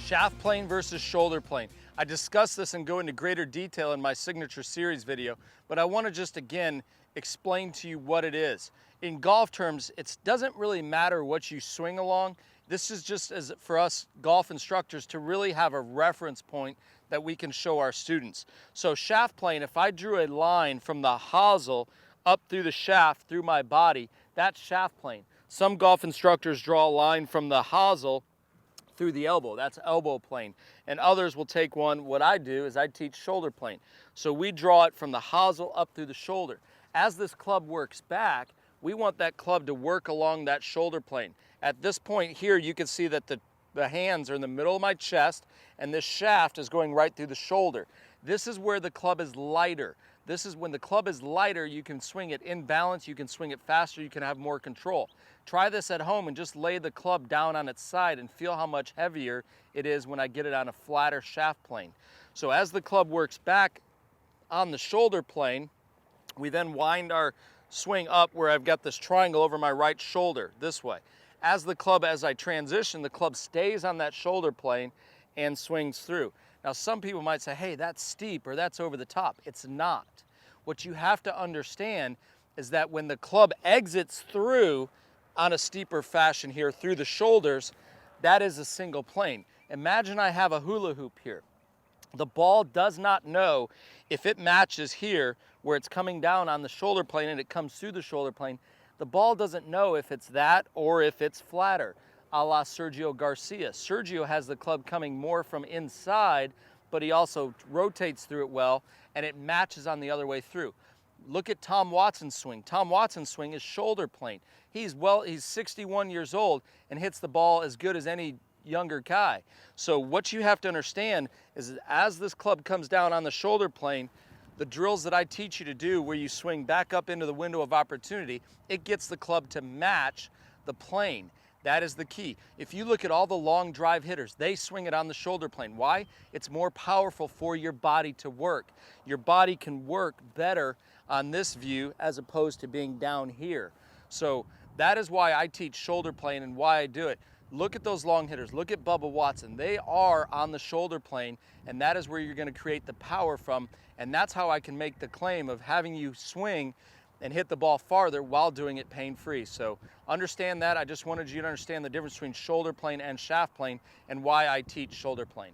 Shaft plane versus shoulder plane. I discuss this and go into greater detail in my signature series video, but I want to just again explain to you what it is. In golf terms, it doesn't really matter what you swing along. This is just as for us golf instructors to really have a reference point that we can show our students. So shaft plane, if I drew a line from the hosel up through the shaft through my body, that's shaft plane. Some golf instructors draw a line from the hosel through the elbow, that's elbow plane. And others will take one, what I do is I teach shoulder plane. So we draw it from the hosel up through the shoulder. As this club works back, we want that club to work along that shoulder plane. At this point here, you can see that the hands are in the middle of my chest and this shaft is going right through the shoulder. This is where the club is lighter. This is when the club is lighter, you can swing it in balance, you can swing it faster, you can have more control. Try this at home and just lay the club down on its side and feel how much heavier it is when I get it on a flatter shaft plane. So as the club works back on the shoulder plane, we then wind our swing up where I've got this triangle over my right shoulder, this way. As I transition, the club stays on that shoulder plane and swings through. Now some people might say, hey, that's steep or that's over the top. It's not. What you have to understand is that when the club exits through on a steeper fashion here through the shoulders, that is a single plane. Imagine I have a hula hoop here. The ball does not know if it matches here where it's coming down on the shoulder plane and it comes through the shoulder plane. The ball doesn't know if it's that or if it's flatter, a la Sergio Garcia. Sergio has the club coming more from inside, but he also rotates through it well and it matches on the other way through. Look at Tom Watson's swing. Tom Watson's swing is shoulder plane. He's 61 years old and hits the ball as good as any younger guy. So what you have to understand is that as this club comes down on the shoulder plane, the drills that I teach you to do where you swing back up into the window of opportunity, it gets the club to match the plane. That is the key. If you look at all the long drive hitters, they swing it on the shoulder plane. Why? It's more powerful for your body to work. Your body can work better on this view as opposed to being down here. So that is why I teach shoulder plane and why I do it. Look at those long hitters. Look at Bubba Watson. They are on the shoulder plane, and that is where you're going to create the power from. And that's how I can make the claim of having you swing and hit the ball farther while doing it pain-free. So understand that. I just wanted you to understand the difference between shoulder plane and shaft plane and why I teach shoulder plane.